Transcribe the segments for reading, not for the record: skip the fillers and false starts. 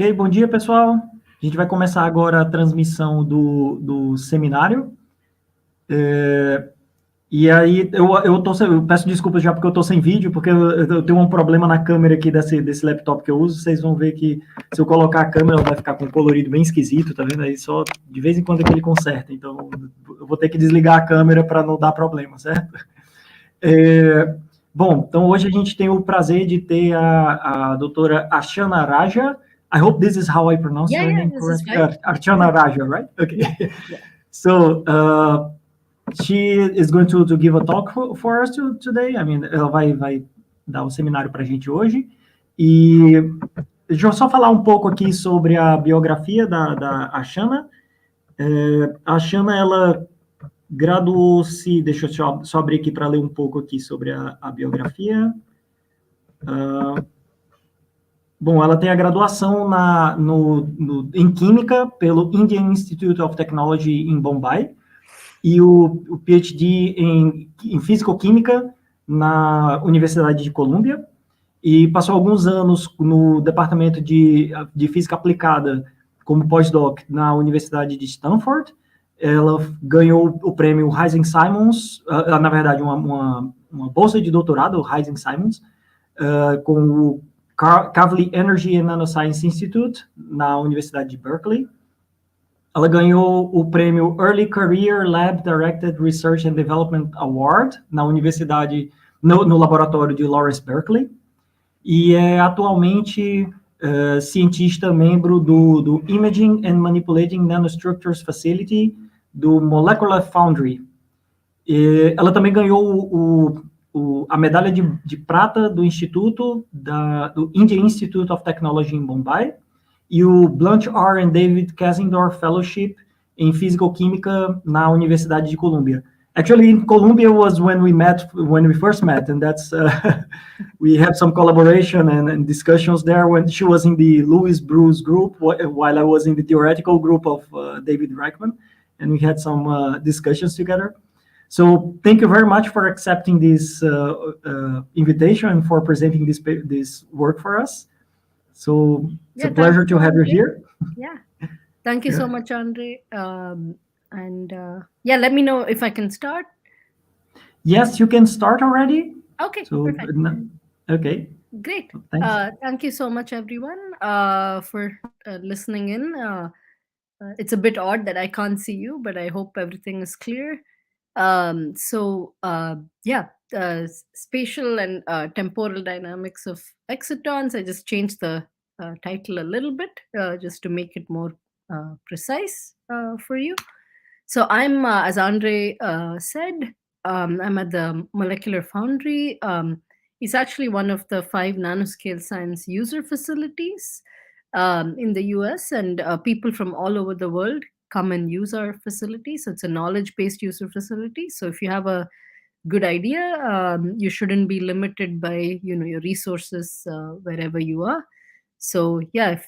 Ok, bom dia, pessoal. A gente vai começar agora a transmissão do seminário. E aí, eu peço desculpas já porque eu estou sem vídeo, porque eu tenho um problema na câmera aqui desse laptop que eu uso. Vocês vão ver que se eu colocar a câmera, ela vai ficar com um colorido bem esquisito, tá vendo? Aí só de vez em quando é que ele conserta. Então, eu vou ter que desligar a câmera para não dar problema, certo? Bom, então hoje a gente tem o prazer de ter a doutora Archana Raja. I hope this is how I pronounce your name correctly. Archana Raja, right? Okay. Yeah. So she is going to give a talk for us today. I mean, ela vai dar um seminário para a gente hoje. E deixa eu só falar um pouco aqui sobre a biografia da Archana. A Archana, ela graduou-se, deixa eu só abrir aqui para ler um pouco aqui sobre a biografia. Bom, ela tem a graduação em Química pelo Indian Institute of Technology em Bombay e o PhD em Físico-Química na Universidade de Colômbia e passou alguns anos no Departamento de Física Aplicada como postdoc na Universidade de Stanford. Ela ganhou o prêmio Heisen-Simons, na verdade, uma bolsa de doutorado, Heisen-Simons, com o Kavli Energy and Nanoscience Institute, na Universidade de Berkeley. Ela ganhou o prêmio Early Career Lab Directed Research and Development Award, na Universidade, no laboratório de Lawrence Berkeley, e é atualmente cientista membro do Imaging and Manipulating Nanostructures Facility, do Molecular Foundry. Ela também ganhou a medalha de prata do Instituto, do Indian Institute of Technology em Bombay, e o Blanche R. and David Kessendorf Fellowship em Físico-Química na Universidade de Colômbia. Actually, in Columbia was when we first met, and that's we had some collaboration and discussions there when she was in the Louis Bruce group, while I was in the theoretical group of David Reichman, and we had some discussions together. So thank you very much for accepting this invitation and for presenting this work for us. So it's a pleasure to have you here. Yeah, thank you so much, Andre. Yeah, let me know if I can start. Yes, you can start already. Okay, so, perfect. Okay. Great. Thanks. Thank you so much, everyone, for listening in. It's a bit odd that I can't see you, but I hope everything is clear. Spatial and temporal dynamics of excitons. I just changed the title a little bit just to make it more precise for you. So I'm, as Andre said, I'm at the Molecular Foundry. It's actually one of the 5 nanoscale science user facilities in the US, and people from all over the world come and use our facility. So it's a knowledge-based user facility. So if you have a good idea, you shouldn't be limited by your resources wherever you are. So yeah,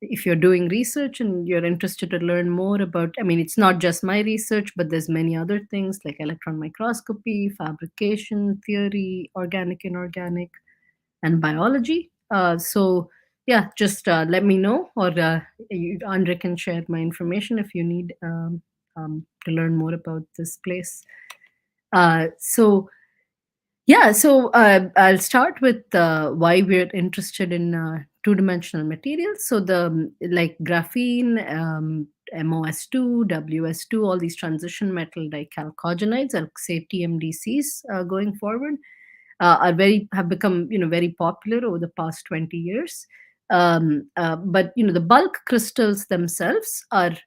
if you're doing research and you're interested to learn more about, I mean, it's not just my research, but there's many other things like electron microscopy, fabrication, theory, organic, inorganic, and biology. So yeah, just let me know, or Andre can share my information if you need to learn more about this place. So I'll start with why we're interested in two-dimensional materials. So like graphene, MOS2, WS2, all these transition metal dichalcogenides, I'll say TMDCs going forward, have become very popular over the past 20 years. But the bulk crystals themselves are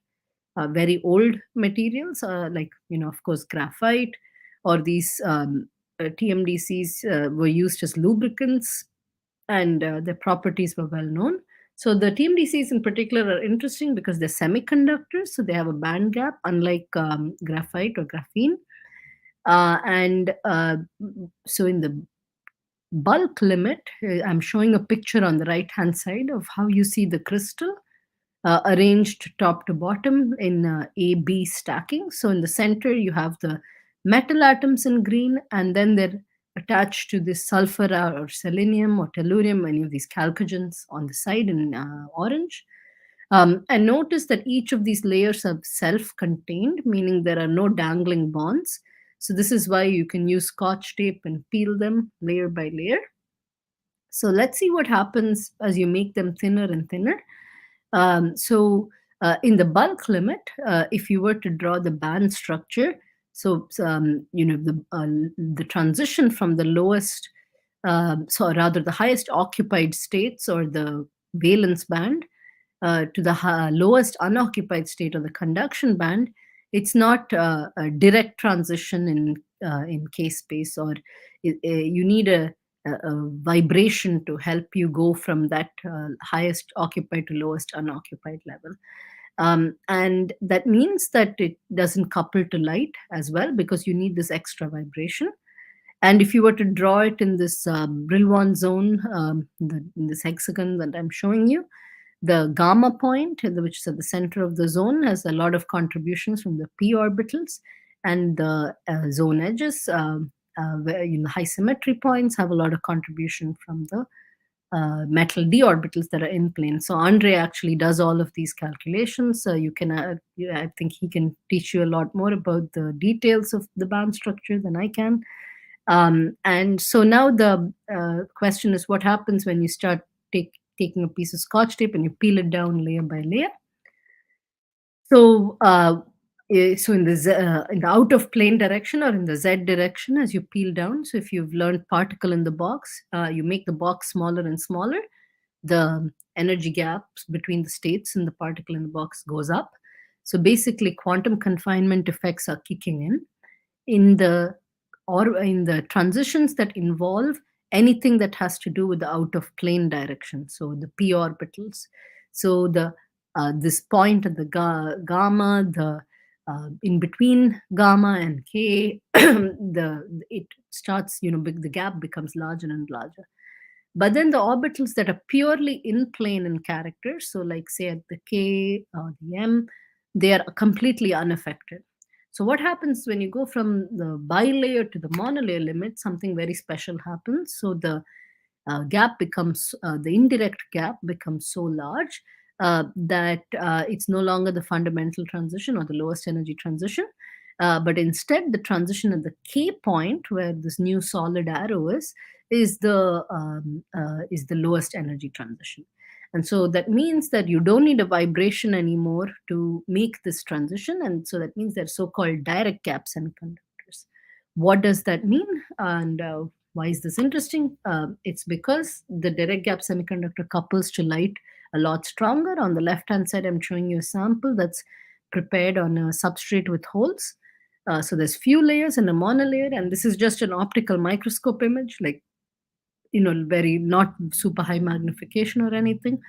very old materials, like of course graphite, or these TMDCs were used as lubricants, and their properties were well known. So the TMDCs in particular are interesting because they're semiconductors, so they have a band gap, unlike graphite or graphene. So in the bulk limit, I'm showing a picture on the right-hand side of how you see the crystal arranged top to bottom in A-B stacking. So in the center, you have the metal atoms in green, and then their attached to this sulfur or selenium or tellurium, any of these chalcogens on the side in orange. And notice that each of these layers are self-contained, meaning there are no dangling bonds. So this is why you can use Scotch tape and peel them layer by layer. So let's see what happens as you make them thinner and thinner. In the bulk limit, if you were to draw the band structure, the transition from the lowest, the highest occupied states or the valence band to the lowest unoccupied state or the conduction band, it's not a direct transition in K-space, or you need a vibration to help you go from that highest occupied to lowest unoccupied level. And that means that it doesn't couple to light as well, because you need this extra vibration. And if you were to draw it in this Brillouin zone, in this hexagon that I'm showing you, the gamma point, which is at the center of the zone, has a lot of contributions from the p orbitals, and the zone edges, where high symmetry points, have a lot of contribution from the metal d orbitals that are in plane. So Andre actually does all of these calculations. I think he can teach you a lot more about the details of the band structure than I can. And so now the question is, what happens when you start taking a piece of Scotch tape and you peel it down layer by layer? So in the out of plane direction, or in the Z direction, as you peel down, so if you've learned particle in the box, you make the box smaller and smaller, the energy gaps between the states in the particle in the box goes up. So basically quantum confinement effects are kicking in the transitions that involve anything that has to do with the out of plane direction, so the p orbitals. So this point at the gamma, the in between gamma and k, it starts, the gap becomes larger and larger. But then the orbitals that are purely in plane in character, so like say at the k or the m, they are completely unaffected. So what happens when you go from the bilayer to the monolayer limit? Something very special happens. So the gap becomes, the indirect gap becomes so large that it's no longer the fundamental transition or the lowest energy transition, but instead the transition at the K point, where this new solid arrow is the lowest energy transition. And so that means that you don't need a vibration anymore to make this transition. And so that means they're so-called direct gap semiconductors. What does that mean? And why is this interesting? It's because the direct gap semiconductor couples to light a lot stronger. On the left-hand side, I'm showing you a sample that's prepared on a substrate with holes. So there's few layers and a monolayer, and this is just an optical microscope image, like, very not super high magnification or anything.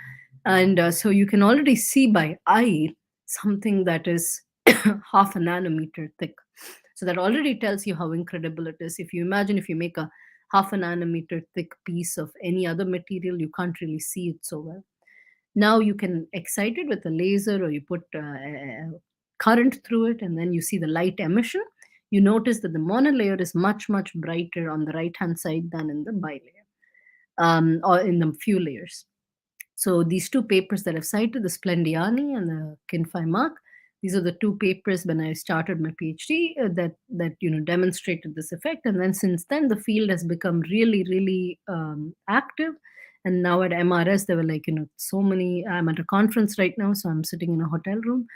And so you can already see by eye something that is half a nanometer thick. So that already tells you how incredible it is. If you imagine, if you make a half a nanometer thick piece of any other material, you can't really see it so well. Now you can excite it with a laser, or you put current through it, and then you see the light emission. You notice that the monolayer is much, much brighter on the right-hand side than in the bilayer, or in the few layers. So these two papers that I've cited, the Splendiani and the Kinfai Mark, these are the two papers when I started my PhD that demonstrated this effect. And then since then, the field has become really, really active. And now at MRS, there were so many. I'm at a conference right now, so I'm sitting in a hotel room.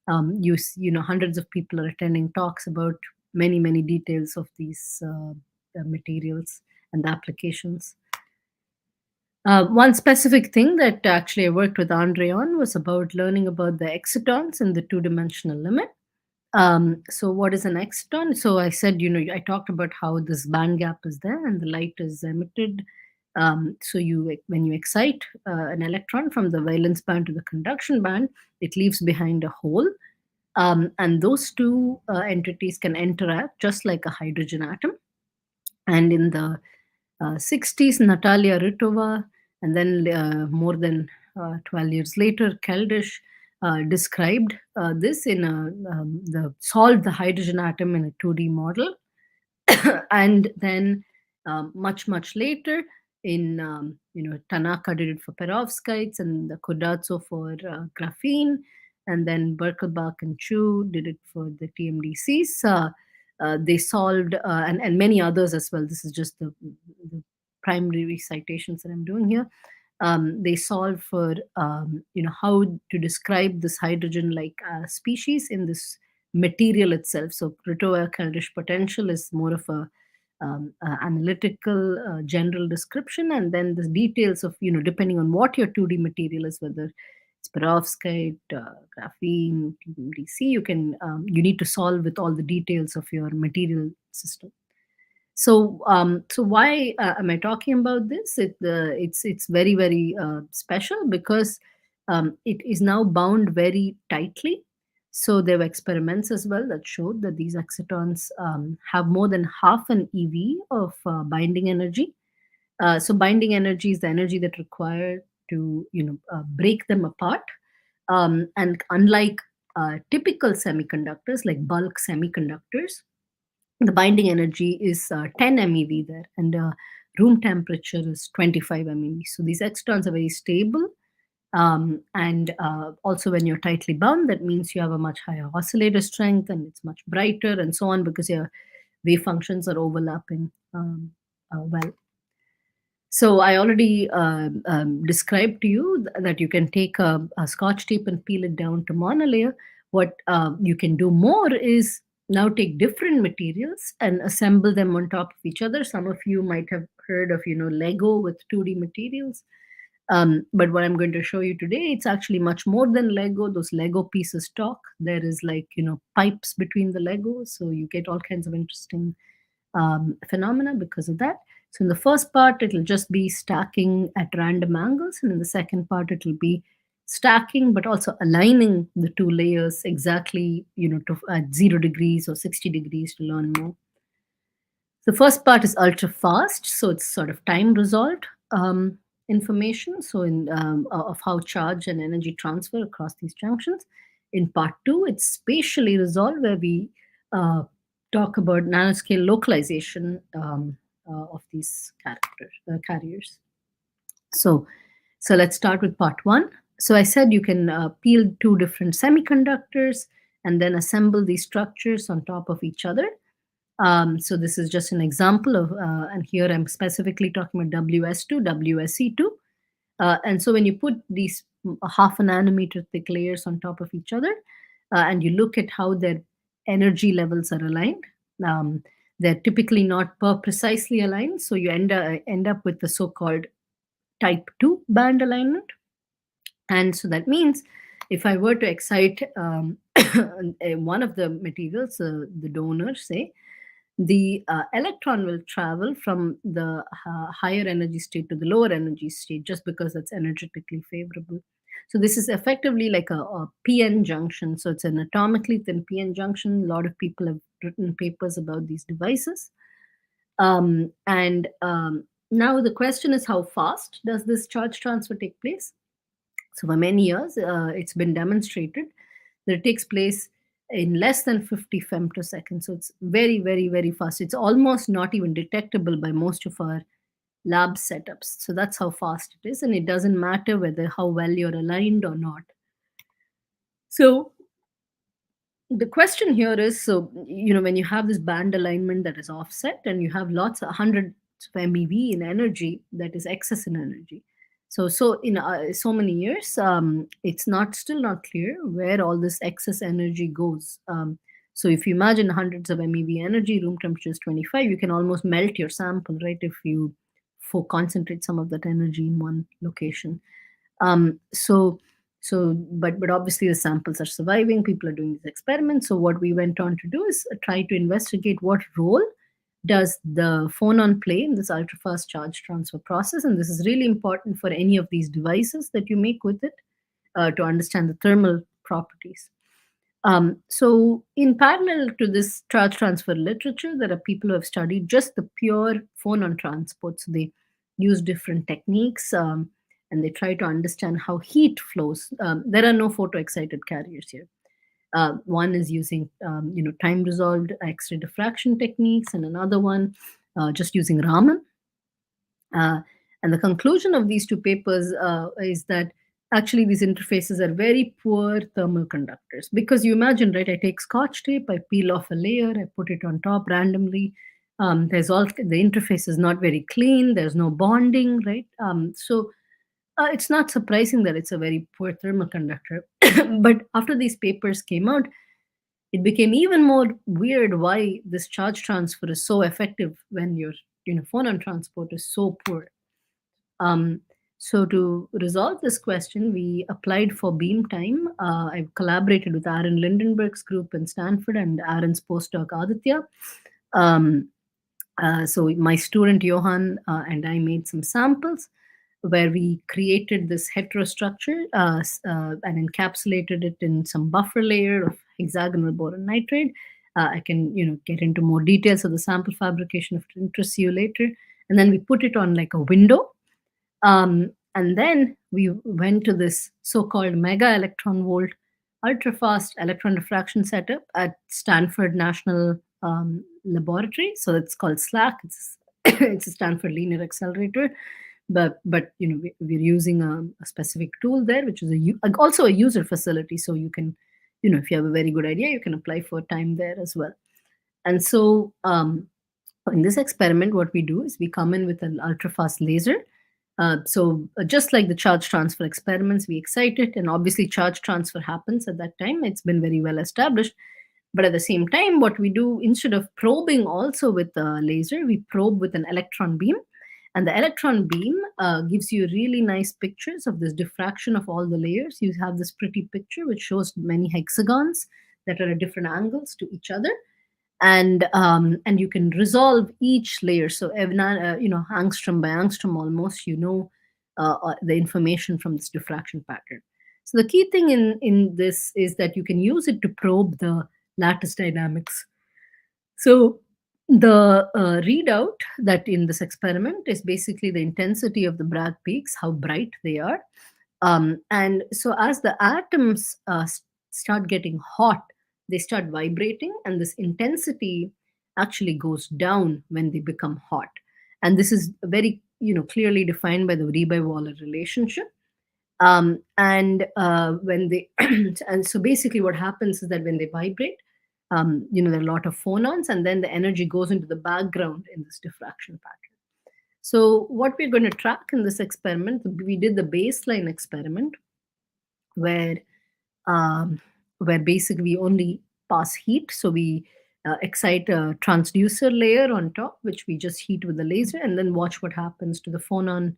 Hundreds of people are attending talks about many, many details of these materials and the applications. One specific thing that actually I worked with Andre on was about learning about the excitons in the two-dimensional limit. So what is an exciton? So I said, I talked about how this band gap is there and the light is emitted. So when you excite an electron from the valence band to the conduction band, it leaves behind a hole. And those two entities can interact just like a hydrogen atom. And in the 60s, Natalia Rytova, and then more than 12 years later, Keldysh described this in solved the hydrogen atom in a 2D model. And then much later. In Tanaka did it for perovskites, and the Kodatsu for graphene, and then Birkelbach and Chu did it for the TMDCs. They solved, and many others as well. This is just the primary citations that I'm doing here. They solved for how to describe this hydrogen-like species in this material itself. So Ritova-Keldysh potential is more of a analytical general description, and then the details of depending on what your 2D material is, whether it's perovskite, graphene, TMDC, you need to solve with all the details of your material system. So why am I talking about this? It's very, very special because it is now bound very tightly. So there were experiments as well that showed that these excitons have more than half an EV of binding energy. So binding energy is the energy that required to break them apart. And unlike typical semiconductors, like bulk semiconductors, the binding energy is 10 MeV there, and room temperature is 25 MeV. So these excitons are very stable. And also when you're tightly bound, that means you have a much higher oscillator strength, and it's much brighter and so on, because your wave functions are overlapping well. So I already described to you that you can take a Scotch tape and peel it down to monolayer. What you can do more is now take different materials and assemble them on top of each other. Some of you might have heard of Lego with 2D materials. But what I'm going to show you today, it's actually much more than Lego. Those Lego pieces talk. There is pipes between the Legos, so you get all kinds of interesting phenomena because of that. So in the first part, it'll just be stacking at random angles, and in the second part, it'll be stacking but also aligning the two layers exactly to at 0 degrees or 60 degrees to learn more. The first part is ultra fast, so it's sort of time resolved information, so of how charge and energy transfer across these junctions. In part 2, it's spatially resolved, where we talk about nanoscale localization of these carriers. So let's start with part 1. So I said you can peel 2 different semiconductors and then assemble these structures on top of each other. So this is just an example of, and here I'm specifically talking about WS2, WSe2. And so when you put these half a nanometer thick layers on top of each other, and you look at how their energy levels are aligned, they're typically not precisely aligned. So you end up with the so-called type 2 band alignment. And so that means if I were to excite one of the materials, the donor, say, the electron will travel from the higher energy state to the lower energy state just because that's energetically favorable. So this is effectively like a PN junction. So it's an atomically thin PN junction. A lot of people have written papers about these devices. Now the question is, how fast does this charge transfer take place? So for many years, it's been demonstrated that it takes place in less than 50 femtoseconds. So it's very, very, very fast. It's almost not even detectable by most of our lab setups. So that's how fast it is. And it doesn't matter how well you're aligned or not. So the question here is, so, when you have this band alignment that is offset and you have hundreds of MeV in energy, that is excess in energy. So in so many years, it's still not clear where all this excess energy goes. So if you imagine hundreds of MeV energy, room temperature is 25, you can almost melt your sample, right? If you concentrate some of that energy in one location. But obviously the samples are surviving. People are doing these experiments. So what we went on to do is try to investigate what role does the phonon play in this ultrafast charge transfer process. And this is really important for any of these devices that you make with it to understand the thermal properties. So in parallel to this charge transfer literature, there are people who have studied just the pure phonon transport. So they use different techniques and they try to understand how heat flows. There are no photoexcited carriers here. One is using time-resolved X-ray diffraction techniques, and another one just using Raman. And the conclusion of these two papers is that actually these interfaces are very poor thermal conductors. Because you imagine, right, I take Scotch tape, I peel off a layer, I put it on top randomly. The interface is not very clean, there's no bonding, right? So it's not surprising that it's a very poor thermal conductor. But after these papers came out, it became even more weird why this charge transfer is so effective when your phonon transport is so poor. So to resolve this question, we applied for beam time. I've collaborated with Aaron Lindenberg's group in Stanford and Aaron's postdoc Aditya. So my student Johan and I made some samples where we created this heterostructure and encapsulated it in some buffer layer of hexagonal boron nitride. I can get into more details of the sample fabrication if it interests you later. And then we put it on like a window. And then we went to this so-called mega electron volt ultrafast electron diffraction setup at Stanford National Laboratory. So it's called SLAC. It's a Stanford Linear Accelerator. But we're using a specific tool there, which is also a user facility. So you can, if you have a very good idea, you can apply for time there as well. And so in this experiment, what we do is we come in with an ultrafast laser. So just like the charge transfer experiments, we excite it, and obviously charge transfer happens at that time. It's been very well established. But at the same time, what we do, instead of probing also with a laser, we probe with an electron beam. And the electron beam gives you really nice pictures of this diffraction of all the layers. You have this pretty picture which shows many hexagons that are at different angles to each other. And you can resolve each layer. So angstrom by angstrom almost, the information from this diffraction pattern. So the key thing in this is that you can use it to probe the lattice dynamics. So the readout that in this experiment is basically the intensity of the Bragg peaks, how bright they are. And so as the atoms start getting hot, they start vibrating, and this intensity actually goes down when they become hot. And this is very clearly defined by the Debye-Waller relationship. When they and so basically what happens is that when they vibrate, there are a lot of phonons, and then the energy goes into the background in this diffraction pattern. So what we're going to track in this experiment, we did the baseline experiment where basically we only pass heat. So we excite a transducer layer on top, which we just heat with the laser, and then watch what happens to the phonon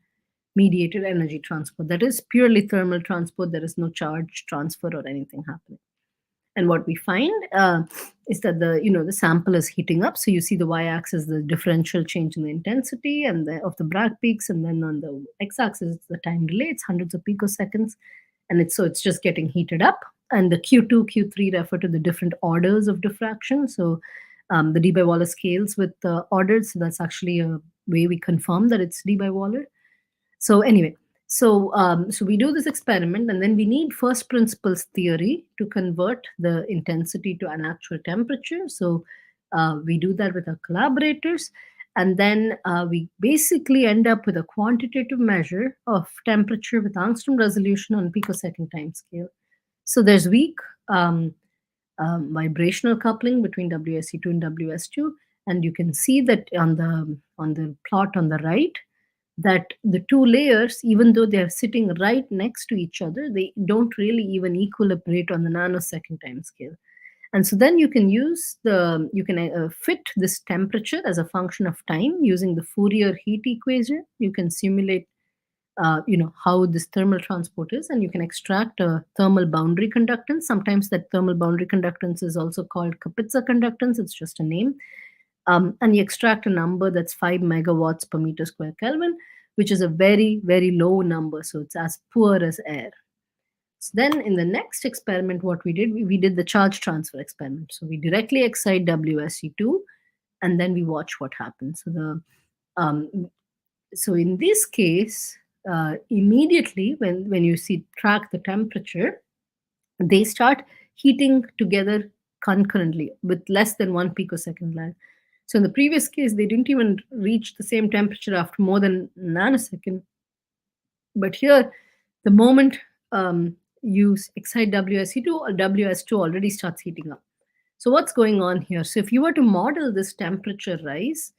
mediated energy transport. That is purely thermal transport. There is no charge transfer or anything happening. And what we find is that the sample is heating up. So you see the y-axis, the differential change in the intensity and of the Bragg peaks, and then on the x-axis, it's the time delay. It's hundreds of picoseconds, and it's just getting heated up. And the Q2, Q3 refer to the different orders of diffraction. So the Debye-Waller scales with orders. So that's actually a way we confirm that it's Debye-Waller. So anyway. So we do this experiment, and then we need first principles theory to convert the intensity to an actual temperature. So we do that with our collaborators, and then we basically end up with a quantitative measure of temperature with angstrom resolution on picosecond time scale. So there's weak vibrational coupling between WSe2 and WS2, and you can see that on the plot on the right, that the two layers, even though they are sitting right next to each other, they don't really even equilibrate on the nanosecond time scale. And so then you can fit this temperature as a function of time using the Fourier heat equation. You can simulate how this thermal transport is, and you can extract a thermal boundary conductance. Sometimes that thermal boundary conductance is also called Kapitsa conductance. It's just a name. And you extract a number that's 5 megawatts per meter square Kelvin, which is a very, very low number. So it's as poor as air. So then in the next experiment, what we did, we did the charge transfer experiment. So we directly excite WSe2, and then we watch what happens. So in this case, immediately when you track the temperature, they start heating together concurrently with less than 1 picosecond lag. So in the previous case, they didn't even reach the same temperature after more than a nanosecond. But here, the moment you excite WSe2, WS2 already starts heating up. So what's going on here? So if you were to model this temperature rise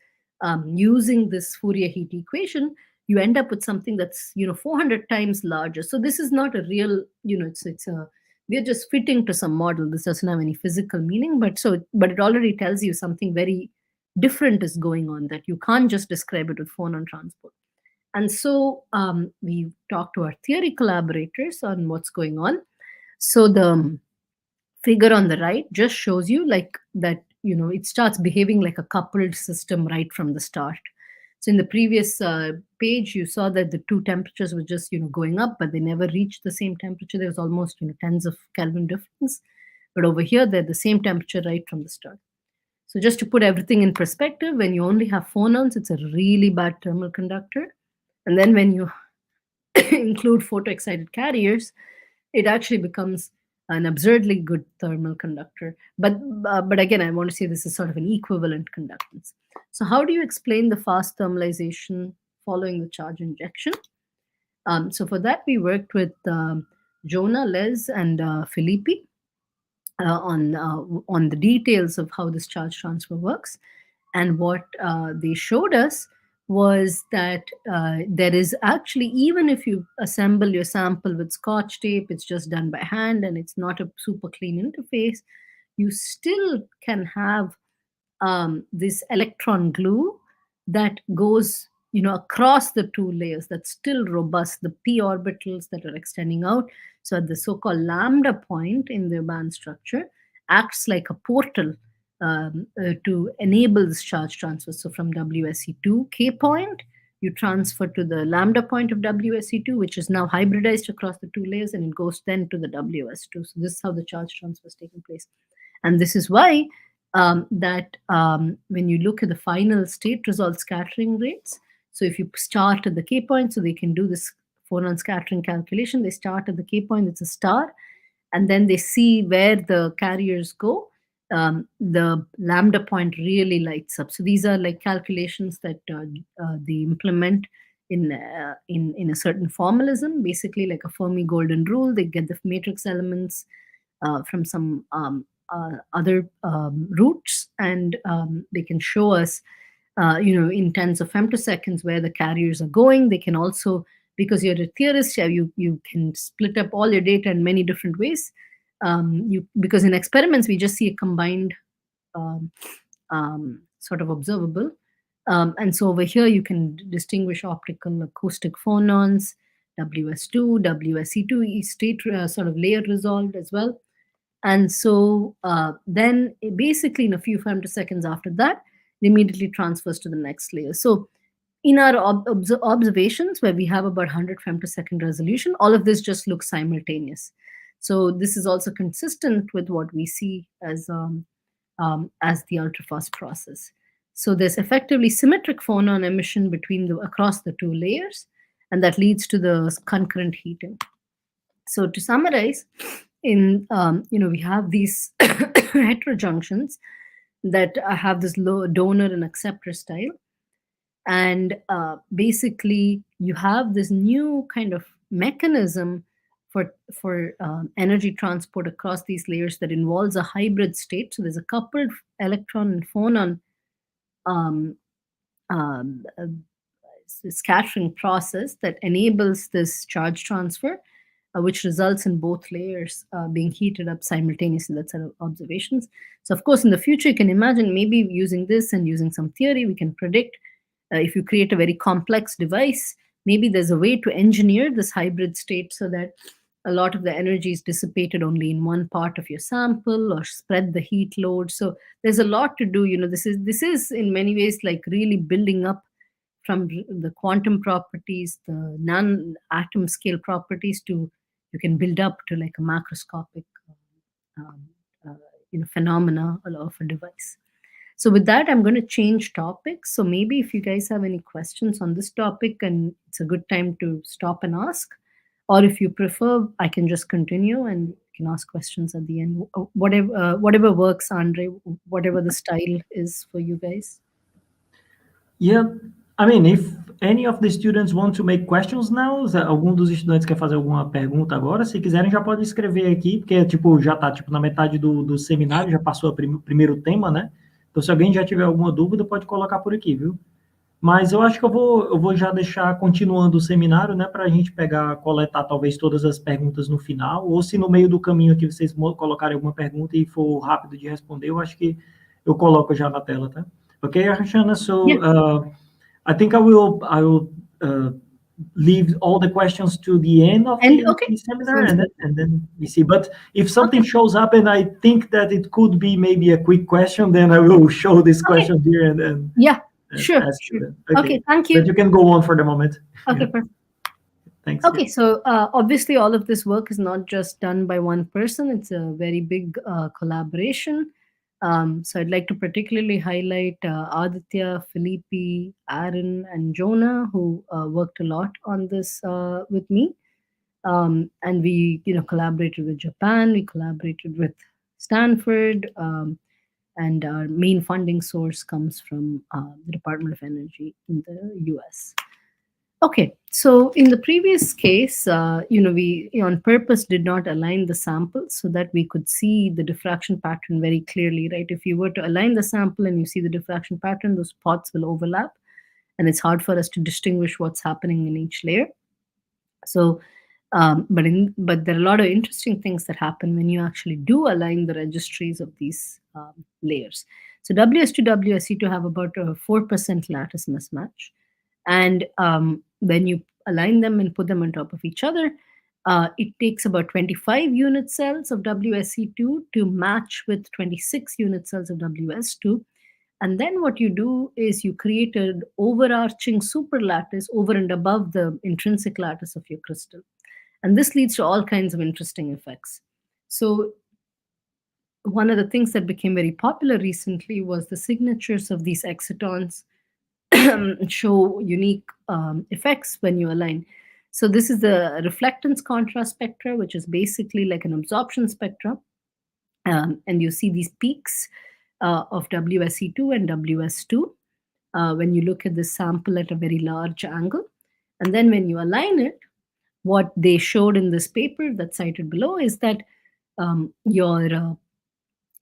using this Fourier heat equation, you end up with something that's 400 times larger. So this is not a real, we're just fitting to some model. This doesn't have any physical meaning, but it already tells you something very different is going on, that you can't just describe it with phonon transport. And so we talked to our theory collaborators on what's going on. So the figure on the right just shows you like that, it starts behaving like a coupled system right from the start. So in the previous page, you saw that the two temperatures were just, going up, but they never reached the same temperature. There was almost, tens of Kelvin difference. But over here, they're the same temperature right from the start. So just to put everything in perspective, when you only have phonons, it's a really bad thermal conductor. And then when you include photoexcited carriers, it actually becomes an absurdly good thermal conductor. But again, I want to say this is sort of an equivalent conductance. So how do you explain the fast thermalization following the charge injection? So for that, we worked with Jonah, Les, and Filippi on the details of how this charge transfer works. And what they showed us was that there is actually, even if you assemble your sample with Scotch tape, it's just done by hand and it's not a super clean interface, you still can have this electron glue that goes across the two layers. That's still robust, the p orbitals that are extending out. So at the so-called lambda point in the band structure acts like a portal to enable this charge transfer. So from WSe2 K point, you transfer to the lambda point of WSe2, which is now hybridized across the two layers, and it goes then to the WS2. So this is how the charge transfer is taking place. And this is why when you look at the final state result scattering rates, so if you start at the K point, so they can do this phonon scattering calculation, they start at the K point, it's a star, and then they see where the carriers go. The lambda point really lights up. So these are like calculations that they implement in a certain formalism, basically like a Fermi golden rule. They get the matrix elements from some other roots, and they can show us, in tens of femtoseconds where the carriers are going. They can also, because you're a theorist, you can split up all your data in many different ways. Because in experiments, we just see a combined sort of observable. And so over here, you can distinguish optical acoustic phonons, WS2, WSe2, state sort of layer resolved as well. And so then basically in a few femtoseconds after that, it immediately transfers to the next layer. So in our observations, where we have about 100 femtosecond resolution, all of this just looks simultaneous. So this is also consistent with what we see as the ultrafast process. So there's effectively symmetric phonon emission across the two layers, and that leads to the concurrent heating. So to summarize, we have these heterojunctions that have this low donor and acceptor style, and basically you have this new kind of mechanism for energy transport across these layers that involves a hybrid state. So there's a coupled electron and phonon scattering process that enables this charge transfer, which results in both layers being heated up simultaneously. That's our observations. So of course, in the future, you can imagine maybe using this and using some theory, we can predict if you create a very complex device, maybe there's a way to engineer this hybrid state so that a lot of the energy is dissipated only in one part of your sample, or spread the heat load. So there's a lot to do. This is in many ways like really building up from the quantum properties, the non-atom scale properties, to you can build up to like a macroscopic phenomena of a device. So with that, I'm going to change topics. So maybe if you guys have any questions on this topic, and it's a good time to stop and ask, or if you prefer, I can just continue and can ask questions at the end. Whatever works, Andre, whatever the style is for you guys. Yeah, I mean, if any of the students want to make questions now, algum dos estudantes quer fazer alguma pergunta agora, se quiserem já pode escrever aqui, porque tipo, já está tipo, na metade do seminário, já passou o primeiro tema, né? Então, se alguém já tiver alguma dúvida, pode colocar por aqui, viu? Mas eu acho que eu vou já deixar continuando o seminário, né, para a gente coletar talvez todas as perguntas no final, ou se no meio do caminho aqui vocês colocarem alguma pergunta e for rápido de responder, eu acho que eu coloco já na tela, tá? Okay, Arshana, so I think I will leave all the questions to the end of the seminar, and then we see. But if something shows up and I think that it could be maybe a quick question, then I will show this question here and then. Yeah. Sure. Okay, thank you. But you can go on for the moment. Okay, perfect. Thanks. Okay, so obviously all of this work is not just done by one person. It's a very big collaboration. So I'd like to particularly highlight Aditya, Felipe, Aaron, and Jonah, who worked a lot on this with me. And we, collaborated with Japan. We collaborated with Stanford. And our main funding source comes from the Department of Energy in the US. Okay, so in the previous case, we on purpose did not align the sample so that we could see the diffraction pattern very clearly, right? If you were to align the sample and you see the diffraction pattern, those spots will overlap, and it's hard for us to distinguish what's happening in each layer. So, but there are a lot of interesting things that happen when you actually do align the registries of these layers. So WS2, WSe2 have about a 4% lattice mismatch. And when you align them and put them on top of each other, it takes about 25 unit cells of WSe2 to match with 26 unit cells of WS2. And then what you do is you create an overarching superlattice over and above the intrinsic lattice of your crystal. And this leads to all kinds of interesting effects. So one of the things that became very popular recently was the signatures of these excitons show unique effects when you align. So this is the reflectance contrast spectra, which is basically like an absorption spectrum. And you see these peaks of WSe2 and WS2 when you look at the sample at a very large angle. And then when you align it, what they showed in this paper that's cited below is that your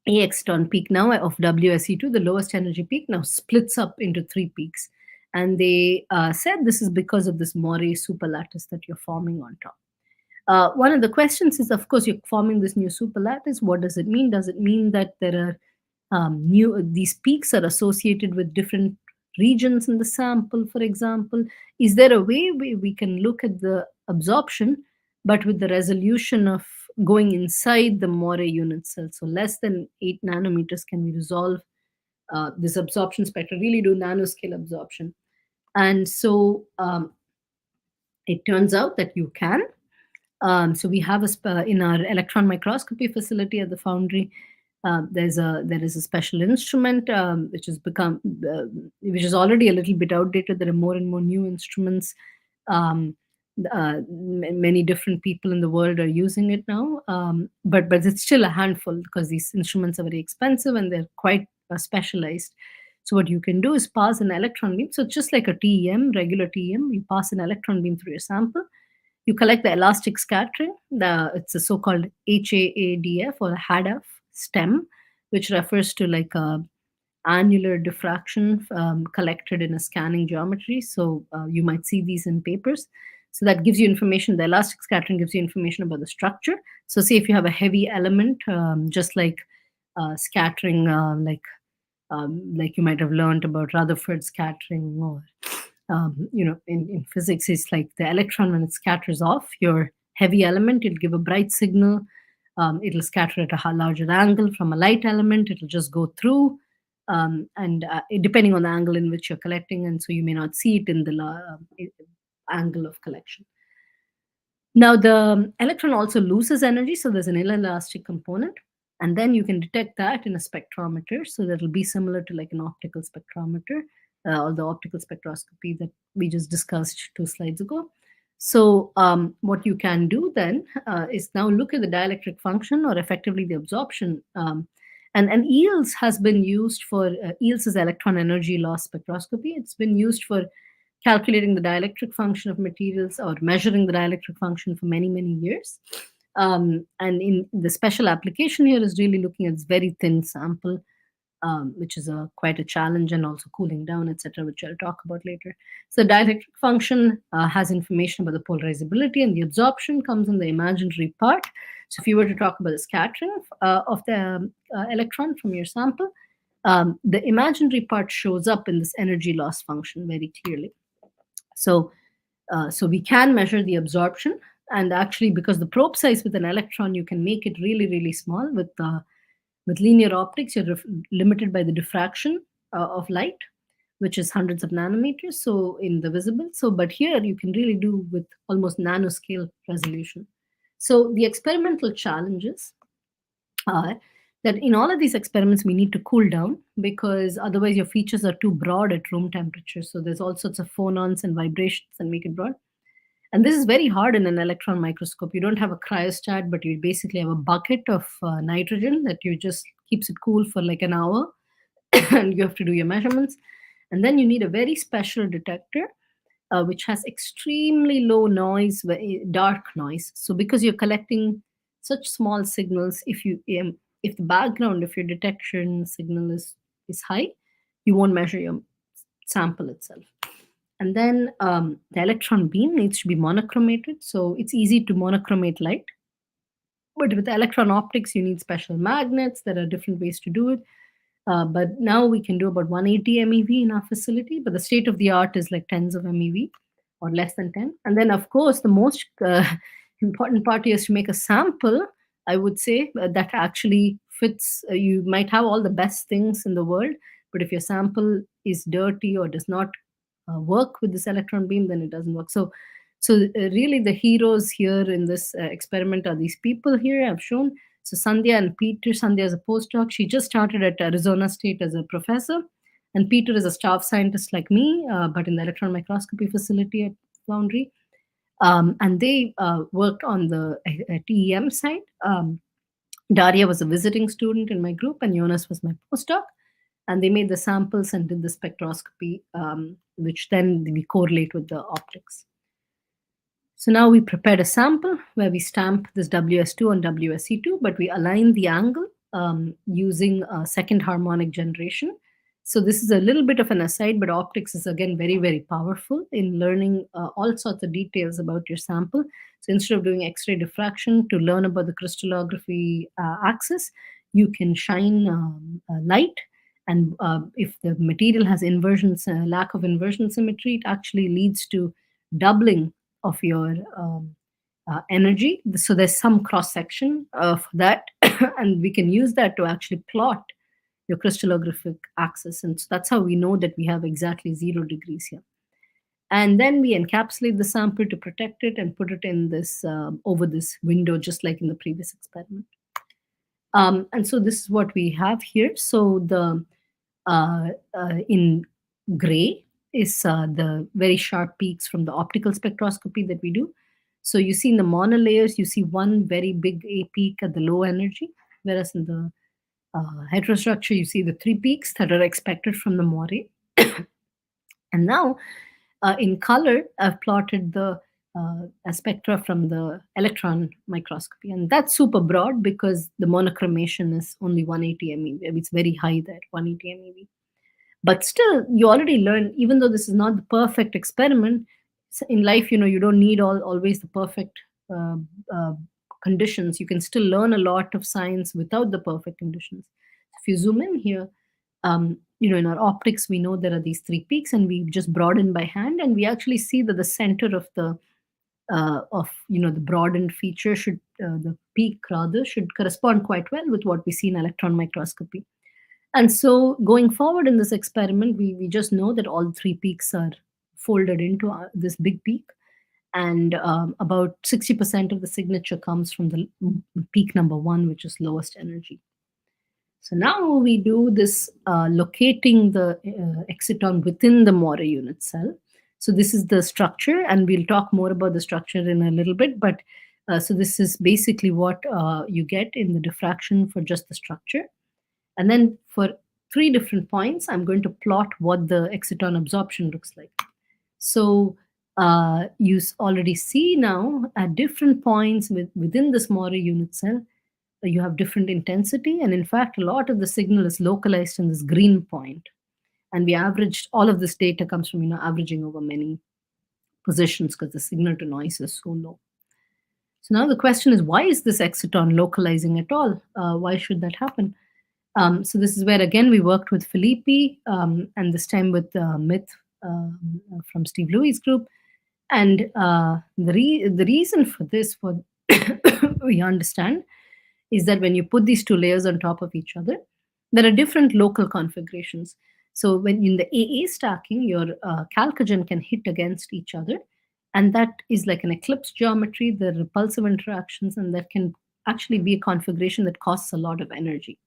A exciton peak now of WSe2, the lowest energy peak, now splits up into 3 peaks. And they said this is because of this moiré superlattice that you're forming on top. One of the questions is, of course, you're forming this new superlattice. What does it mean? Does it mean that there are these peaks are associated with different regions in the sample, for example? Is there a way we can look at the absorption, but with the resolution of going inside the moiré unit cell? So less than 8 nanometers, can we resolve this absorption spectrum, really do nanoscale absorption? And so it turns out that you can. So we have in our electron microscopy facility at the Foundry, there is a special instrument which is already a little bit outdated. There are more and more new instruments. Many different people in the world are using it now, but it's still a handful because these instruments are very expensive and they're quite specialized. So what you can do is pass an electron beam. So it's just like a TEM, regular TEM. You pass an electron beam through your sample. You collect the elastic scattering. It's a so-called HAADF or HADF stem, which refers to like a annular diffraction collected in a scanning geometry. So you might see these in papers. So that gives you information. The elastic scattering gives you information about the structure. So say if you have a heavy element, just like scattering, like you might have learned about Rutherford scattering, or in physics, it's like the electron, when it scatters off your heavy element, it'll give a bright signal. It'll scatter at a larger angle from a light element. It'll just go through, and depending on the angle in which you're collecting, and so you may not see it in the angle of collection. Now, the electron also loses energy, so there's an inelastic component, and then you can detect that in a spectrometer. So that'll be similar to like an optical spectrometer or the optical spectroscopy that we just discussed 2 slides ago. So what you can do then is now look at the dielectric function, or effectively the absorption. And EELS has been used for, EELS is electron energy loss spectroscopy. It's been used for calculating the dielectric function of materials or measuring the dielectric function for many, many years. And in the special application here is really looking at this very thin sample, which is quite a challenge, and also cooling down, etc., which I'll talk about later. So the dielectric function has information about the polarizability, and the absorption comes in the imaginary part. So if you were to talk about the scattering of the electron from your sample, the imaginary part shows up in this energy loss function very clearly. So we can measure the absorption, and actually, because the probe size with an electron, you can make it really, really small. With linear optics, you're limited by the diffraction of light, which is hundreds of nanometers, so in the visible. So, but here you can really do with almost nanoscale resolution. So the experimental challenges are that in all of these experiments, we need to cool down, because otherwise your features are too broad at room temperature. So there's all sorts of phonons and vibrations that make it broad. And this is very hard in an electron microscope. You don't have a cryostat, but you basically have a bucket of nitrogen that you just keeps it cool for like an hour, and you have to do your measurements. And then you need a very special detector, which has extremely low noise, dark noise. So because you're collecting such small signals, if the background of your detection signal is high, you won't measure your sample itself. And then the electron beam needs to be monochromated. So it's easy to monochromate light. But with electron optics, you need special magnets. There are different ways to do it. But now we can do about 180 MeV in our facility. But the state of the art is like tens of MeV or less than 10. And then, of course, the most important part is to make a sample, I would say, that actually fits. You might have all the best things in the world, but if your sample is dirty or does not work with this electron beam, then it doesn't work. So really the heroes here in this experiment are these people here I've shown. So Sandhya and Peter. Sandhya is a postdoc. She just started at Arizona State as a professor. And Peter is a staff scientist like me, but in the electron microscopy facility at Foundry. And they worked on the TEM side. Daria was a visiting student in my group, and Jonas was my postdoc. And they made the samples and did the spectroscopy, which then we correlate with the optics. So now we prepared a sample where we stamp this WS2 and WSe2, but we align the angle using second harmonic generation. So this is a little bit of an aside, but optics is again very, very powerful in learning all sorts of details about your sample. So instead of doing X-ray diffraction to learn about the crystallography axis, you can shine light. And if the material has inversions, lack of inversion symmetry, it actually leads to doubling of your energy. So there's some cross section of that, and we can use that to actually plot your crystallographic axis. And so that's how we know that we have exactly 0 degrees here. And then we encapsulate the sample to protect it and put it in this over this window, just like in the previous experiment. And so this is what we have here. So the in gray is the very sharp peaks from the optical spectroscopy that we do. So you see in the monolayers, you see one very big A peak at the low energy, whereas in the heterostructure, you see the 3 peaks that are expected from the moiré. And now in color, I've plotted the spectra from the electron microscopy. And that's super broad because the monochromation is only 180 MeV. It's very high there, 180 MeV. But still, you already learn, even though this is not the perfect experiment, in life, you don't need always the perfect conditions. You can still learn a lot of science without the perfect conditions. If you zoom in here, in our optics, we know there are these 3 peaks, and we just broaden by hand, and we actually see that the center of the the broadened feature the peak rather should correspond quite well with what we see in electron microscopy. And so going forward in this experiment, we just know that all 3 peaks are folded into this big peak. And about 60% of the signature comes from the peak number 1, which is lowest energy. So now we do this locating the exciton within the moiré unit cell. So this is the structure, and we'll talk more about the structure in a little bit. But so this is basically what you get in the diffraction for just the structure. And then for 3 different points, I'm going to plot what the exciton absorption looks like. So you already see now at different points within this moiré unit cell, you have different intensity. And in fact, a lot of the signal is localized in this green point. And we averaged, all of this data comes from averaging over many positions because the signal to noise is so low. So now the question is, why is this exciton localizing at all? Why should that happen? So this is where, again, we worked with Felipe, and this time with Myth from Steve Louis' group. And the reason for this, we understand, is that when you put these 2 layers on top of each other, there are different local configurations. So when in the AA stacking, your chalcogen can hit against each other, and that is like an eclipse geometry, the repulsive interactions, and that can actually be a configuration that costs a lot of energy.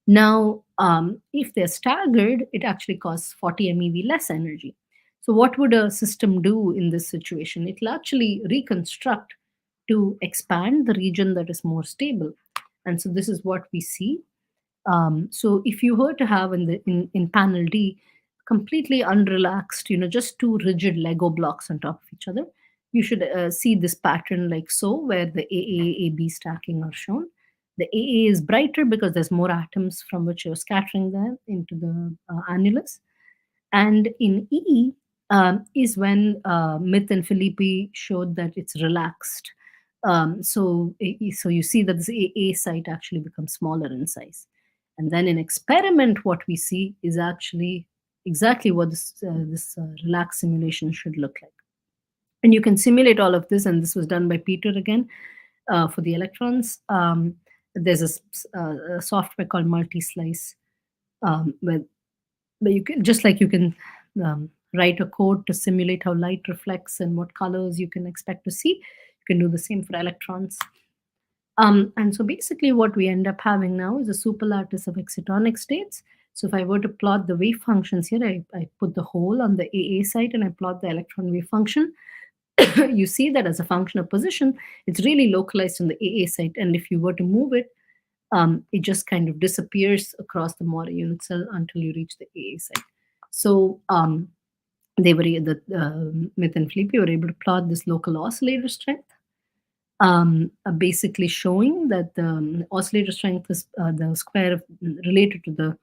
Now, if they're staggered, it actually costs 40 MeV less energy. So what would a system do in this situation? It will actually reconstruct to expand the region that is more stable. And so this is what we see. So if you were to have in panel D, completely unrelaxed, just 2 rigid Lego blocks on top of each other, you should see this pattern like so, where the AA, AB stacking are shown. The AA is brighter because there's more atoms from which you're scattering them into the annulus. And in E is when Myth and Felipe showed that it's relaxed. So you see that this AA site actually becomes smaller in size. And then in experiment, what we see is actually exactly what this relaxed simulation should look like. And you can simulate all of this, and this was done by Peter again for the electrons. There's a software called Multi-Slice, where you can, just like you can write a code to simulate how light reflects and what colors you can expect to see, you can do the same for electrons. And so basically what we end up having now is a superlattice of excitonic states. So if I were to plot the wave functions here, I put the hole on the AA site and I plot the electron wave function. You see that as a function of position, it's really localized in the AA site. And if you were to move it, it just kind of disappears across the moiré unit cell until you reach the AA site. So they were Myth and Felipe were able to plot this local oscillator strength, basically showing that the oscillator strength is the square of, related to the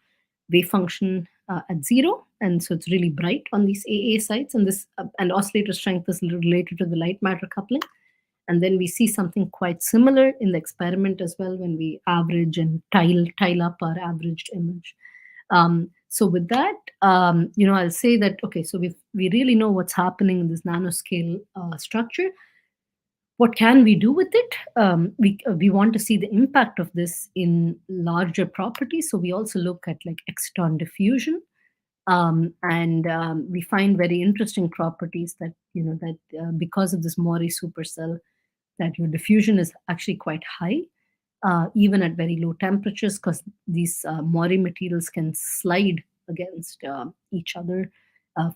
wave function at 0, and so it's really bright on these AA sites, and this and oscillator strength is related to the light matter coupling. And then we see something quite similar in the experiment as well when we average and tile up our averaged image. So with that, I'll say that, okay, so we really know what's happening in this nanoscale structure. What can we do with it? We want to see the impact of this in larger properties. So we also look at like exciton diffusion, and we find very interesting properties that because of this moiré supercell, that your diffusion is actually quite high, even at very low temperatures, because these moiré materials can slide against each other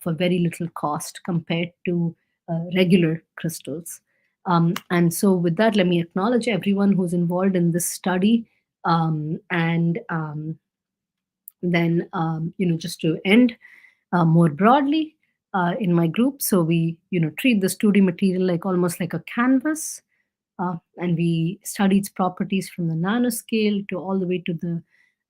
for very little cost compared to regular crystals. And so with that, let me acknowledge everyone who's involved in this study. And then, just to end more broadly in my group, so we, treat this 2D material like almost like a canvas, and we study its properties from the nanoscale to all the way to the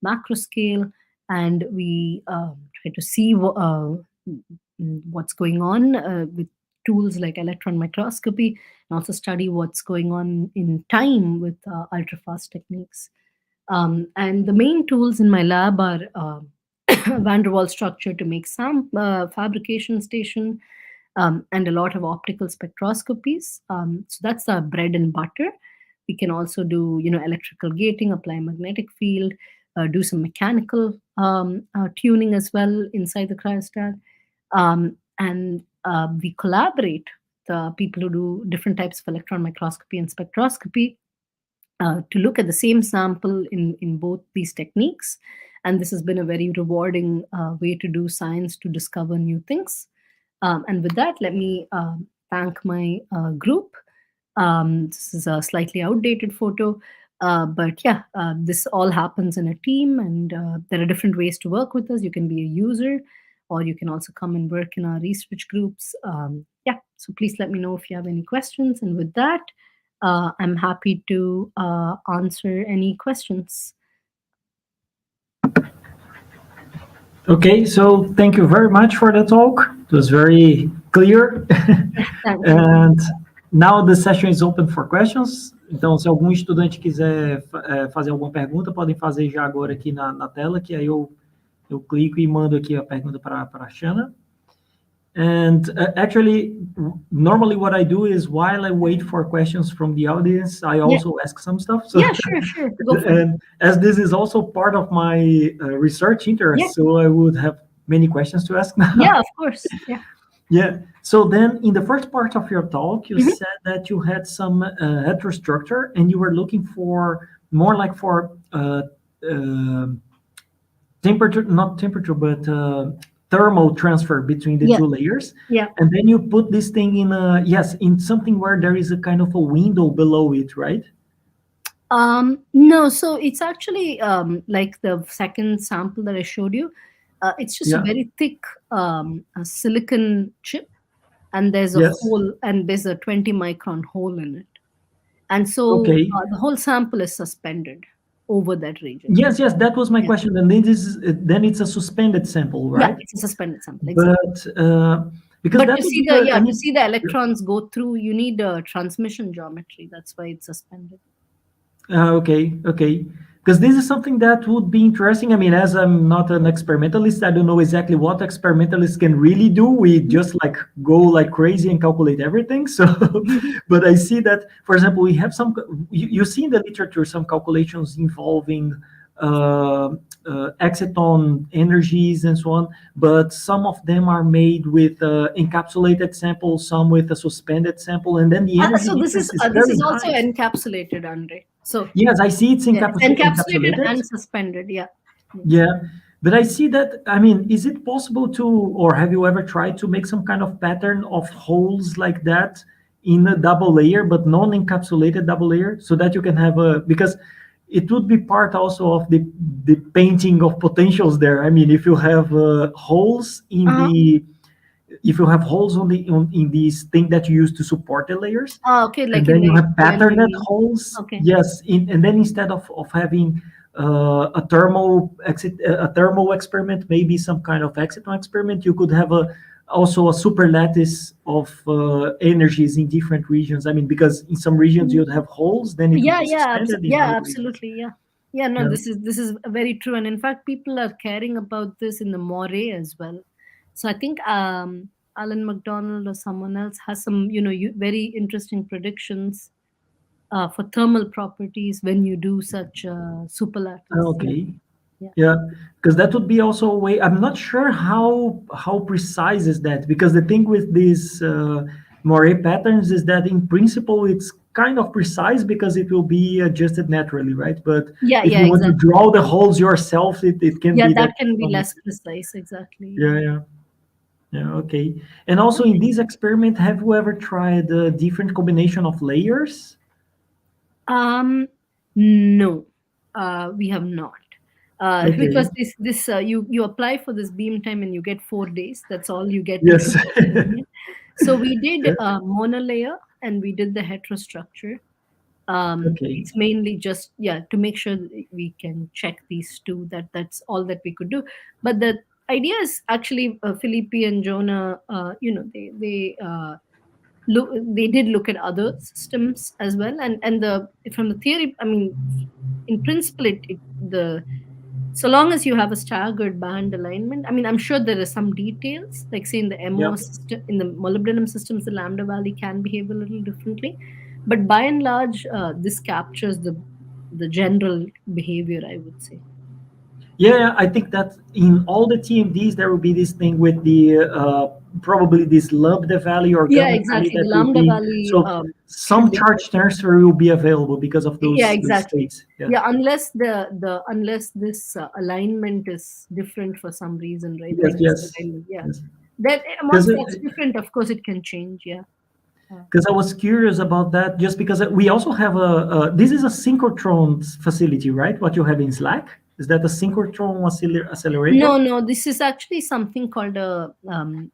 macro scale, and we try to see what's going on with tools like electron microscopy, and also study what's going on in time with ultrafast techniques. And the main tools in my lab are van der Waals structure to make fabrication station, and a lot of optical spectroscopies. So that's the bread and butter. We can also do, electrical gating, apply magnetic field, do some mechanical tuning as well inside the cryostat. And we collaborate the people who do different types of electron microscopy and spectroscopy to look at the same sample in both these techniques. And this has been a very rewarding way to do science, to discover new things. And with that, let me thank my group. This is a slightly outdated photo, but yeah, this all happens in a team, and there are different ways to work with us. You can be a user, or you can also come and work in our research groups. Yeah, so please let me know if you have any questions. And with that, I'm happy to answer any questions. Okay, so thank you very much for the talk. It was very clear. And now the session is open for questions. Então, se algum estudante quiser fazer alguma pergunta, podem fazer já agora aqui na tela, que aí eu clico e mando aqui a pergunta para a Shanna. And actually, normally what I do is while I wait for questions from the audience, I also ask some stuff. So, yeah, sure. Go for and as this is also part of my research interest, so I would have many questions to ask now. Yeah, of course. Yeah. Yeah. So then in the first part of your talk, you said that you had some heterostructure and you were looking for more like for temperature, not temperature, but thermal transfer between the two layers. Yeah. And then you put this thing in in something where there is a kind of a window below it, right? No, so it's actually like the second sample that I showed you. It's just a very thick silicon chip, and there's a hole, and there's a 20 micron hole in it. And so the whole sample is suspended over that region. Yes, that was my question. And then it's a suspended sample, right? Yeah, it's a suspended sample. Exactly. But to see the electrons go through, you need a transmission geometry. That's why it's suspended. Okay. Because this is something that would be interesting. I mean, as I'm not an experimentalist, I don't know exactly what experimentalists can really do. We just like go like crazy and calculate everything. So, but I see that, for example, we have some, you see in the literature, some calculations involving exciton energies and so on, but some of them are made with encapsulated samples, some with a suspended sample, and then the energy so this is also encapsulated, Andre. So yes, I see it's encapsulated and suspended. Yeah, but I see that. I mean, is it possible to, or have you ever tried to make some kind of pattern of holes like that in a double layer, but non-encapsulated double layer, so that you can have because it would be part also of the painting of potentials there. I mean, if you have holes in if you have holes in these thing that you use to support the layers, like, and then you have patterned holes. Yes, and then instead of having a thermal experiment, maybe some kind of exciton experiment, you could have also a superlattice of energies in different regions. I mean, because in some regions you'd have holes, then it would be suspended absolutely. No, this is very true, and in fact, people are caring about this in the moiré as well. So I think Alan McDonald or someone else has some, very interesting predictions for thermal properties when you do such superlattice. Okay. Yeah, because that would be also a way. I'm not sure how precise is that, because the thing with these moiré patterns is that in principle it's kind of precise because it will be adjusted naturally, right? But if you want to draw the holes yourself, it can be that can be less precise, exactly. Yeah, okay. And also in this experiment, have you ever tried a different combination of layers? No, we have not. Because this you apply for this beam time and you get 4 days. That's all you get. Yes. So we did monolayer and we did the heterostructure. It's mainly just to make sure that we can check these two. That's all that we could do. But the idea is actually Felipe and Jonah. They did look at other systems as well, and from the theory, I mean, in principle, so long as you have a staggered band alignment, I mean, I'm sure there are some details, like say in the MO system, in the molybdenum systems, the lambda valley can behave a little differently, but by and large, this captures the general behavior, I would say. Yeah, I think that in all the TMDs there will be this thing with the probably this lambda valley or gamma exactly. valley. The lambda valley. So some charge transfer will be available because of those. Exactly. Those states. Unless unless this alignment is different for some reason, right? Yes. That once that's different, of course, it can change. Yeah. Because I was curious about that, just because we also have this is a synchrotron facility, right? What you have in SLAC? Is that a synchrotron accelerator? No, this is actually something called a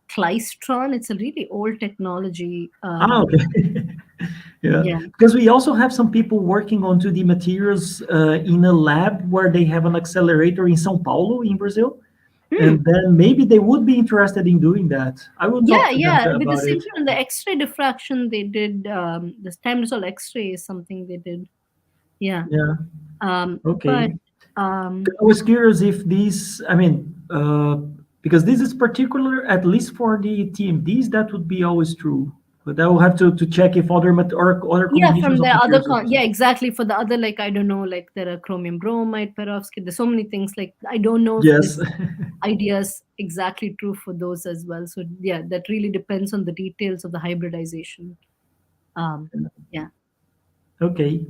klystron. It's a really old technology. Okay. Yeah, because we also have some people working on 2D materials in a lab where they have an accelerator in São Paulo, in Brazil. And then maybe they would be interested in doing that. I would talk to them with about it. The X-ray diffraction they did, the time resolved X-ray is something they did. Yeah. Okay. But I was curious if these, because this is particular, at least for the TMDs, that would be always true. But I will have to check if other from the other exactly, for the other, like, I don't know, like there are chromium bromide, perovskite, there's so many things, like I don't know if this idea is exactly true for those as well. So yeah, that really depends on the details of the hybridization. Okay.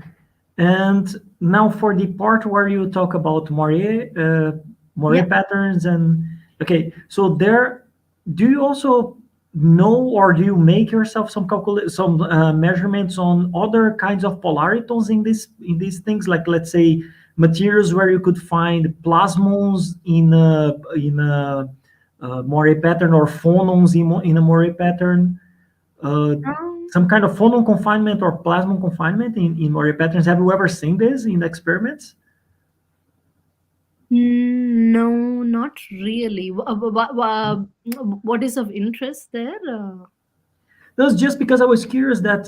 And now for the part where you talk about moiré patterns, and okay, so there, do you also know, or do you make yourself some measurements on other kinds of polaritons in these things, like let's say materials where you could find plasmons in a moiré pattern, or phonons in a moiré pattern? Some kind of phonon confinement or plasmon confinement in moiré patterns. Have you ever seen this in experiments? No, not really. What is of interest there? That's just because I was curious that,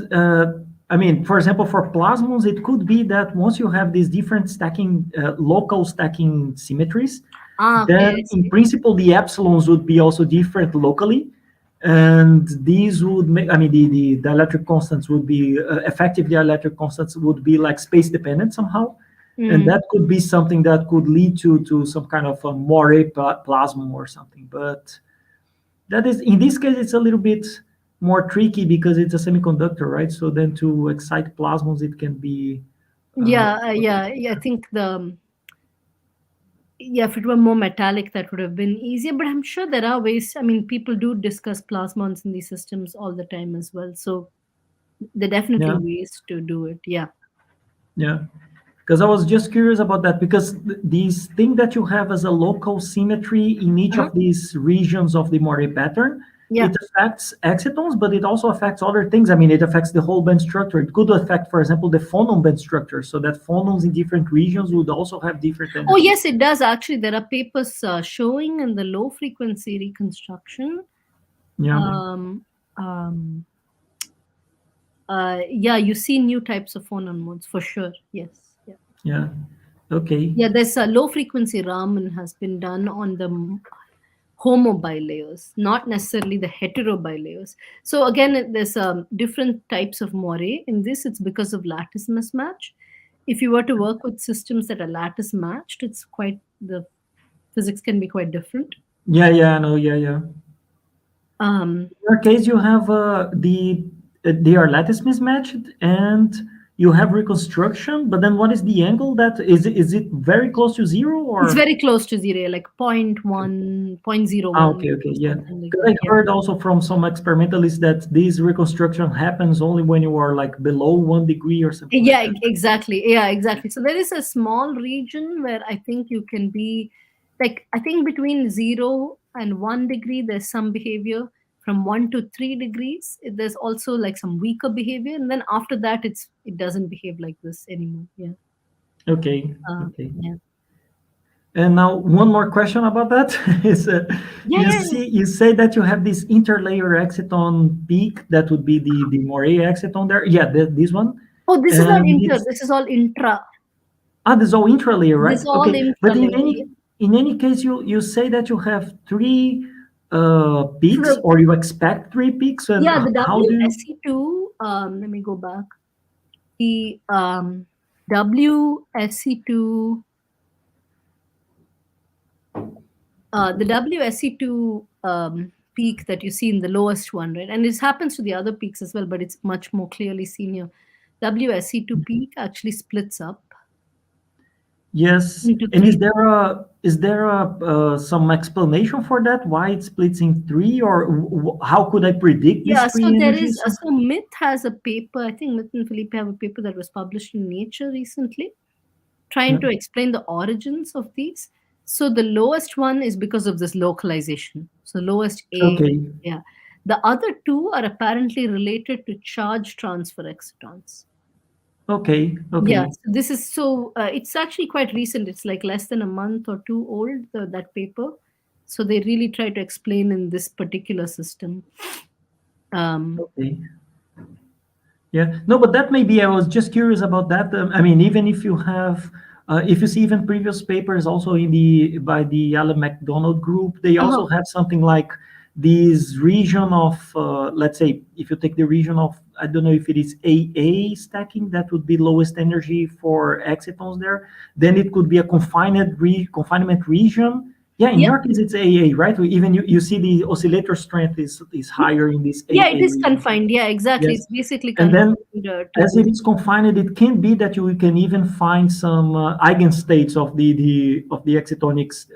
for example, for plasmons, it could be that once you have these different stacking, local stacking symmetries, then in principle, the epsilons would be also different locally. And these would make, the dielectric constants would be, effective dielectric constants would be like space dependent somehow. And that could be something that could lead to some kind of a moiré plasmon or something. But that is, in this case, it's a little bit more tricky because it's a semiconductor, right? So then to excite plasmons, it can be... I think if it were more metallic, that would have been easier. But I'm sure there are ways. People do discuss plasmons in these systems all the time as well. So there are definitely ways to do it. Yeah. Because I was just curious about that, because these thing that you have as a local symmetry in each of these regions of the moiré pattern, it affects excitons, but it also affects other things. It affects the whole band structure. It could affect, for example, the phonon band structure, so that phonons in different regions would also have different energies. Oh, yes, it does. Actually, there are papers showing in the low frequency reconstruction. You see new types of phonon modes for sure. Yes. Okay. There's a low frequency Raman has been done on the homo bilayers, not necessarily the hetero bilayers. So again, there's different types of moiré. In this, it's because of lattice mismatch. If you were to work with systems that are lattice matched, the physics can be quite different. I know. In your case, you have they are lattice mismatched, and you have reconstruction, but then what is the angle that is it very close to zero, or it's very close to zero, like 0.1, 0.01. Because I heard also from some experimentalists that this reconstruction happens only when you are like below 1 degree or something. Exactly. So there is a small region where I think you can be, like, I think between 0 and 1 degree there's some behavior. From 1 to 3 degrees, there's also like some weaker behavior, and then after that, it doesn't behave like this anymore. Okay. And now one more question about that is, you say that you have this interlayer exciton peak that would be the moiré exciton there. This one. Oh, this is not inter. This is all intra. This is all intralayer, right? This is all intralayer. But in any case, you say that you have 3 peaks, or you expect 3 peaks. And the WSe2. Let me go back. The WSe2. The WSe2 peak that you see in the lowest one, right? And this happens to the other peaks as well, but it's much more clearly seen here. WSe2 peak actually splits up. Yes. into And three. is there some explanation for that? Why it splits in three, or how could I predict Yeah, this so three there energies? is, so Myth has a paper, I think Myth and Philippe have a paper that was published in Nature recently, trying Yeah. to explain the origins of these. So the lowest one is because of this localization. So lowest A, Okay. yeah. The other two are apparently related to charge transfer excitons. Okay. Yeah, Okay. so this is so it's actually quite recent. It's like less than a month or two old, that paper. So they really try to explain in this particular system. Okay. Yeah, no, but that may be, I was just curious about that. I mean, even if you have, if you see even previous papers also by the Alan MacDonald group, they Uh-huh. also have something like this region of, let's say, if you take the region of, I don't know if it is AA stacking, that would be lowest energy for excitons there. Then it could be a confinement region. Yeah, in Yeah, your case, it's AA, right? Even you see the oscillator strength is higher in this yeah, it AA is region. confined. Yeah, exactly. Yes. It's basically And then confined to as it this. is confined, it can be that you can even find some eigenstates of the excitonics.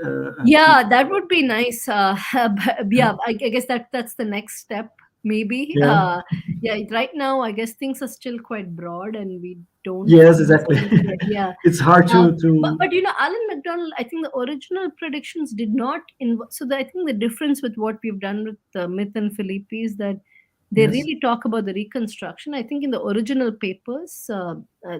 Yeah, that would be nice. Yeah, I guess that's the next step, maybe. Yeah. Yeah, right now, I guess things are still quite broad, and we don't Yes, find exactly. something yet. Yeah. It's hard Uh, to. but Alan MacDonald, I think the original predictions did not involve. So I think the difference with what we've done with Myth and Philippe is that they Yes. really talk about the reconstruction. I think in the original papers,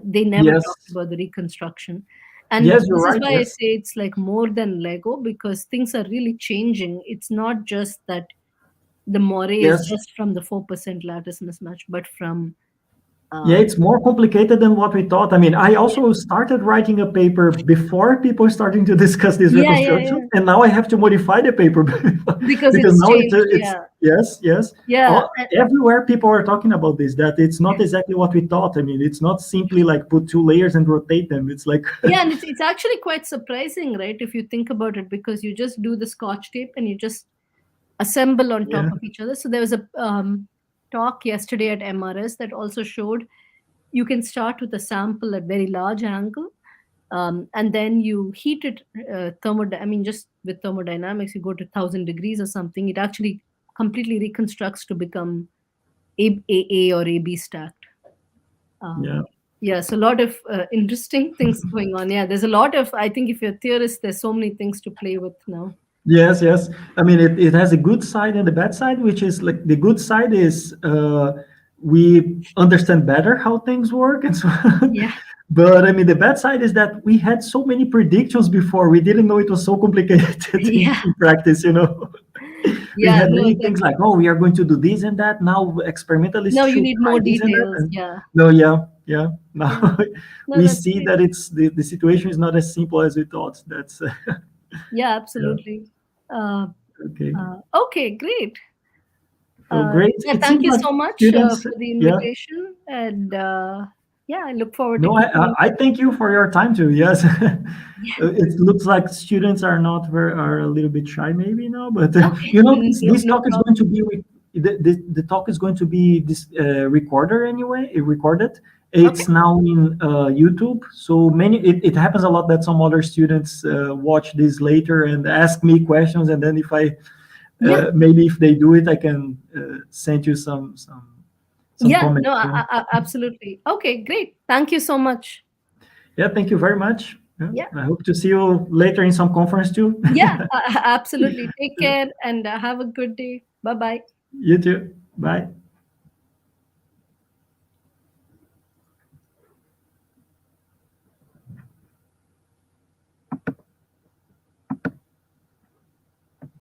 they never Yes. talked about the reconstruction. And Yes, you're this is right. why I Yes. say it's like more than Lego, because things are really changing. It's not just that the moiré is Yes. just from the 4% lattice mismatch, but from Yeah, uh, it's more complicated than what we thought. I mean, I yeah, also started writing a paper before people starting to discuss this yeah, reconstruction, and now I have to modify the paper because because it's now changed. it's Yeah, yes, yes. yeah. Everywhere people are talking about this, that it's not exactly what we thought. I mean, it's not simply like put two layers and rotate them. It's like Yeah, and it's actually quite surprising, right? If you think about it, because you just do the scotch tape and you just assemble on top yeah, of each other. So there was a talk yesterday at MRS that also showed you can start with a sample at very large angle, and then you heat it I mean, just with thermodynamics, you go to 1,000 degrees or something. It actually completely reconstructs to become A or AB stacked. yeah. Yeah, so a lot of interesting things going on. Yeah, there's a lot of, I think if you're a theorist, there's so many things to play with now. Yes, yes. I mean, it has a good side and a bad side, which is like the good side is we understand better how things work and so on. Yeah. But I mean, the bad side is that we had so many predictions before. We didn't know it was so complicated Yeah. in practice, you know. We Yeah, had no, many things like, oh, we are going to do this and that. Now experimentalists now you should need try more this and that. details. And Yeah. no, yeah, yeah. Yeah. Now No, we that's see great. that it's the situation is not as simple as we thought. That's Yeah, yeah, absolutely. Uh, okay. okay, great. So great. Yeah, It thank seems you like so much students, for the yeah. invitation. And yeah, I look forward to No, keeping in I touch. thank you for your time too. Yes, Yeah. it looks like students are not very are a little bit shy maybe now, but Okay. you know No, this no talk is going problem. to be the talk is going to be this recorder anyway recorded. Okay. It's now in YouTube, so many it happens a lot that some other students watch this later and ask me questions, and then if I Yeah. maybe if they do it, I can send you some Yeah. comments. No, Yeah. absolutely. Okay, great. Thank you so much. Yeah, thank you very much. Yeah, Yeah. I hope to see you later in some conference too. Yeah, absolutely. Take care and have a good day. Bye bye. You too. Bye.